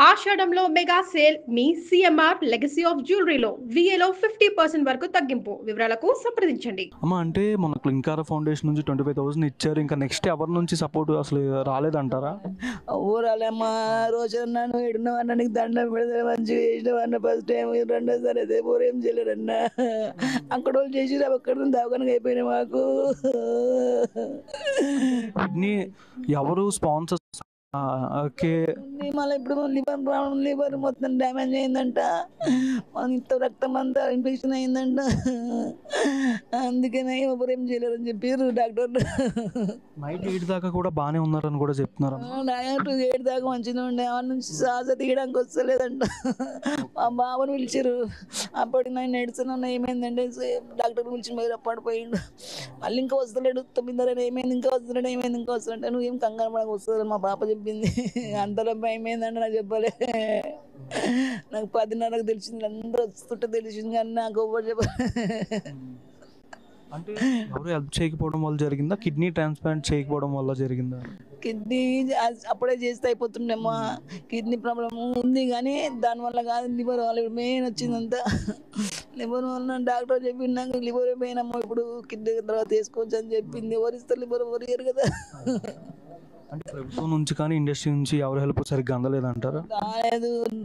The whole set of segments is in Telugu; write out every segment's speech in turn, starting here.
ఆషాఢంలో మెగా సేల్ మీ సిఎంఆర్ లెగసీ ఆఫ్ జ్యువెలరీలో VAలో 50% వరకు తగ్గింపు. వివరాలకు సంప్రదించండి. అమ్మ అంటే మనకు లింకార ఫౌండేషన్ నుంచి 25,000 ఇచ్చారు. ఇంకా నెక్స్ట్ ఎవరి నుంచి సపోర్ట్ అసలు రాలేదంటారా? ఊరాలేమ్మా రోజన్నా నువ్వు ఏడున్నావన్నా నీకు దండం పెడితే మంచిగా చేసినావన్న ఫస్ట్ టైం రెండోసారి అయితే ఊరేం చేయలేరన్నా అక్కడ వాళ్ళు చేసి అక్కడ దవాఖానగా అయిపోయినాయి మాకు. కిడ్నీ ఎవరు స్పాన్సర్స్? ఓకే. మళ్ళీ ఇప్పుడు లివర్ మొత్తం డ్యామేజ్ అయిందంట, ఇంత రక్తం అంతా ఇన్ఫెక్షన్ అయిందంట, అందుకనే ఎవరేం చేయలేరని చెప్పారు డాక్టర్. నైట్ 8 దాకా కూడా బాగానే ఉన్నారని కూడా చెప్తున్నారు. నైట్ 8 దాకా మంచిగా ఉండే, ఆ నుంచి శ్వాస తీయడానికి వస్తలేదంట. మా బాబుని పిలిచారు, అప్పటికి నేను నడుస్తున్నా ఏమైందంటే డాక్టర్ పిలిచి మీరు పడిపోయిండు, మళ్ళీ ఇంకా వస్తలేడు 9:30 ఏమైంది ఇంకా వస్తున్నాడు నువ్వు ఏం కంగారు పడక వస్తుంది మా పాప చెప్పింది. అంతలో భయం ఏందంటే నాకు చెప్పలే, నాకు 10:30కు తెలిసింది, అందరూ వస్తుంటే తెలిసింది కానీ నాకు ఎవరు చెప్పలే. అంటే ఎవరు హెల్ప్ చేయకపోవడం వల్ల జరిగిందా, కిడ్నీ ట్రాన్స్ప్లాంట్ చేయకపోవడం వల్ల జరిగిందా? కిడ్నీ అప్పుడే చేస్తే అయిపోతుండేమ్మా, కిడ్నీ ప్రాబ్లం ఉంది కానీ దానివల్ల కాదు, లివర్ వల్ల మెయిన్ వచ్చిందంతా. లివర్ వల్ల డాక్టర్ చెప్పింది నాకు లివర్ పోయినమ్మా, ఇప్పుడు కిడ్నీ తర్వాత వేసుకోవచ్చు అని చెప్పింది. ఎవరిస్తారు లివర్ ఎవరు కదా. అంటే ప్రభుత్వం నుంచి కానీ ఇండస్ట్రీ నుంచి ఎవరు హెల్ప్ సరిగ్గా అందలేదంటారా?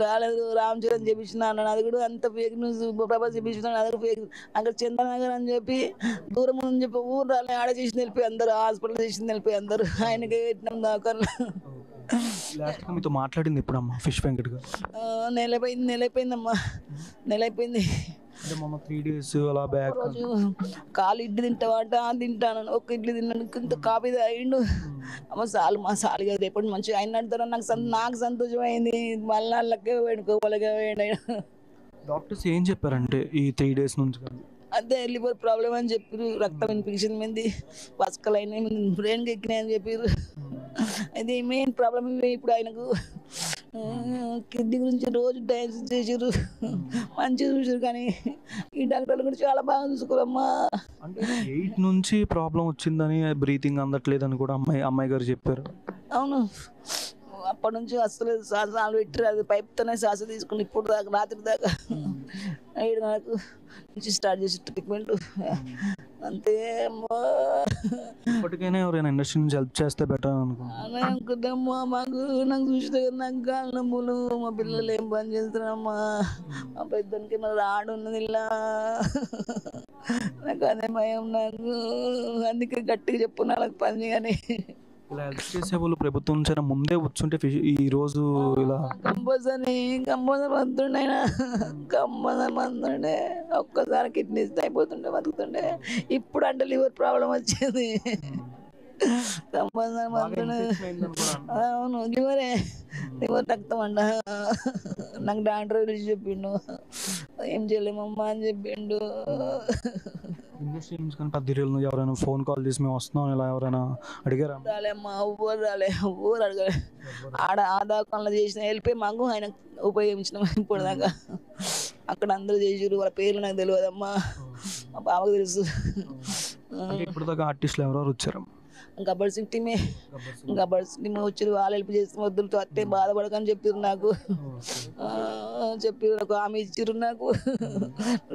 రాలేదు రామ్ చరణ్ చేపించిన అన్నాడు, అది కూడా అంత ఫేక్ న్యూస్. ప్రభాస్ చేపించినాడు, అది కూడా ఫేక్. అక్కడ చంద్రనగర్ అని చెప్పి దూరం అని చెప్పి ఊరు రాలే, ఆడ చేసింది వెళ్ళిపోయి అందరు, హాస్పిటల్ చేసింది వెళ్ళిపోయి అందరు, ఆయనకి పెట్టినాం దాకా. లాస్ట్గా మీతో మాట్లాడింది ఎప్పుడమ్మా ఫిష్ వెంకట్ గారు? నెలైపోయిందమ్మా, నెలైపోయింది. అంటే మొన్న 3 days అలా బ్యాక్ రోజు కాలు ఇడ్లీ తింటావాట తింటాను, ఒక ఇడ్లీ తిన్నాను, ఇంత కాఫీ తాగిండు. అమ్మ సాలు కదా రేపటి మంచిగా ఆయన అడుగుతారా, నాకు సంతోషం అయింది. మళ్ళీ వాళ్ళకే వేడుకోవాలిగా వేయండి. డాక్టర్స్ ఏం చెప్పారంటే ఈ 3 days నుంచి? అదే లివర్ ప్రాబ్లం అని చెప్పారు, రక్తం ఇన్ఫెక్షన్ మీద పసకలు అయినాయి, బ్రెయిన్కి ఎక్కినాయి అని చెప్పారు. అది మెయిన్ ప్రాబ్లం ఇవే ఇప్పుడు ఆయనకు. కిడ్నీ గురించి రోజు డయాలసిస్ చేసారు, మంచిగా చూసారు, కానీ ఈ డాక్టర్లు కూడా చాలా బాగా చూసుకోరమ్మా. అంటే 8 నుంచి ప్రాబ్లం వచ్చిందని, బ్రీతింగ్ అందట్లేదని కూడా అమ్మాయి గారు చెప్పారు. అవును, అప్పటి నుంచి అసలు శ్వాస పెట్టారు, అది పైప్తోనే శ్వాస తీసుకుని ఇప్పుడు దాకా రాత్రి దాకా 7 గంటలకు నుంచి స్టార్ట్ చేసి ట్రీట్మెంట్ అంతే. ఇప్పటికైనా ఎవరైనా ఇండస్ట్రీ నుంచి హెల్ప్ చేస్తే బెటర్ అనుకుంటామ్మా. నాకు చూసిన నాకు గాలి నమ్ములు, మా పిల్లలు ఏం పని చేస్తున్నారమ్మా, మా పెద్దనికి మరి రాడు ఉన్నది ఇలా, నాకు అదే భయం. నాకు అందుకే గట్టిగా చెప్పు నాకు పని. కానీ ఇలా హెల్ప్ చేసే వాళ్ళు ప్రభుత్వం నుంచి ముందే వచ్చుంటే ఈ రోజు ఇలా కంపల్సరీ మంతుండే, కంపల్సరీ మంతుండే, ఒక్కసారి కిడ్నీస్ అయిపోతుండే బతుకుతుండే. ఇప్పుడు అంటే లివర్ ప్రాబ్లం వచ్చింది, కంపల్సరీ మంతుండే. అవును, లివర్ రక్తం అంట. నాకు డాక్టర్ గురించి చెప్పిండు, ఏం చేయలేమమ్మా అని చెప్పిండు. ఇండస్ట్రీ నుంచి కానీ 10 రోజులు ఎవరైనా ఫోన్ కాల్ చేసి మేము వస్తున్నాం ఇలా ఎవరైనా అడిగారా? రాలేమ్మా, ఊరు అడగలే. ఆడ ఆదాకంలో చేసిన వెళ్ళిపోయి మాకు ఆయన ఉపయోగించిన ఇప్పుడు దాకా. అక్కడ అందరూ చేసారు, వాళ్ళ పేర్లు నాకు తెలియదమ్మా, మా బావకు తెలుసు. ఇప్పుడు దాకా ఆర్టిస్టులు ఎవరెవరు వచ్చారు? గబ్బర్ సింగ్ టీమే వచ్చారు, వాళ్ళు హెల్ప్ చేసిన వద్దులతో అట్టే బాధపడకని చెప్పారు నాకు. చెప్పారు, నాకు హామీ ఇచ్చారు నాకు,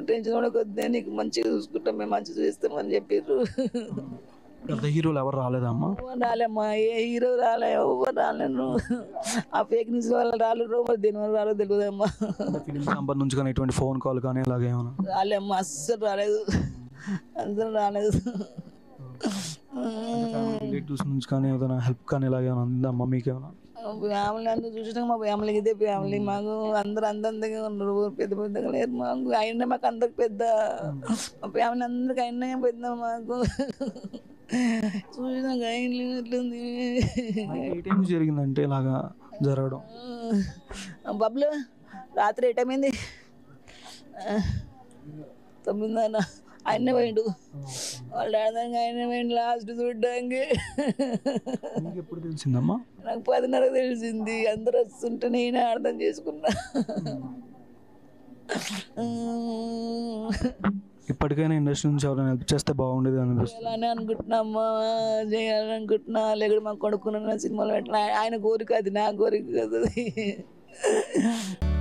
టెన్షన్ పడకొద్దే, నీకు మంచిగా చూసుకుంటాం, మేము మంచిగా చూస్తామని చెప్పారు. పెద్ద హీరోలు ఎవరు రాలేదమ్మా? రాలేమ్మా, ఏ హీరో రాలే, ఎవరు రాలేను. ఆ ఫేక్ న్యూస్ వల్ల రాలేదు, మరి దేని వల్ల రాలేదు తెలియదమ్మా. ఫిలిం ఛాంబర్ నుంచి కానీ ఎటువంటి ఫోన్ కాల్ కానీ ఇలాగేమన్నా రాలేమ్మా, అస్సలు రాలేదు. రిలేటివ్స్ నుంచి కానీ ఏదైనా హెల్ప్ కానీ ఇలాగేమన్నా అందమ్మా మీకేమన్నా? ఫ్యామిలీ అందరూ చూసినాక మా ఫ్యామిలీకి ఇదే ఫ్యామిలీ, మాకు అందరు అందంగా ఉన్నారు, పెద్ద పెద్దగా లేరు మాకు. అయినా మాకు అందరికి పెద్ద, మా ఫ్యామిలీ అందరికి అయినా పెద్ద మాకు. చూసినాక ఎట్లుంది జరిగిందంటే ఇలాగా జరగడం. బబ్లు రాత్రి ఏ టైం అయింది? 9:30. ఆయన పోయిండు, వాళ్ళ డాడీ ఆయన పోయిండు లాస్ట్ చూడ్డానికి. ఎప్పుడు తెలిసిందమ్మా? నాకు 10:30 తెలిసింది. అందరు వస్తుంటే నేనే అర్థం చేసుకున్నా. ఇప్పటికైనా ఇండస్ట్రీ నుంచి ఎవరైనా హెల్ప్ చేస్తే బాగుండేది అనిపిస్తుంది. అనుకుంటున్నామ్మా, చేయాలని అనుకుంటున్నా. లేకపోతే మాకు కొడుకున్న సినిమాలు పెట్టిన ఆయన కోరిక, అది నా కోరిక కదా. సార్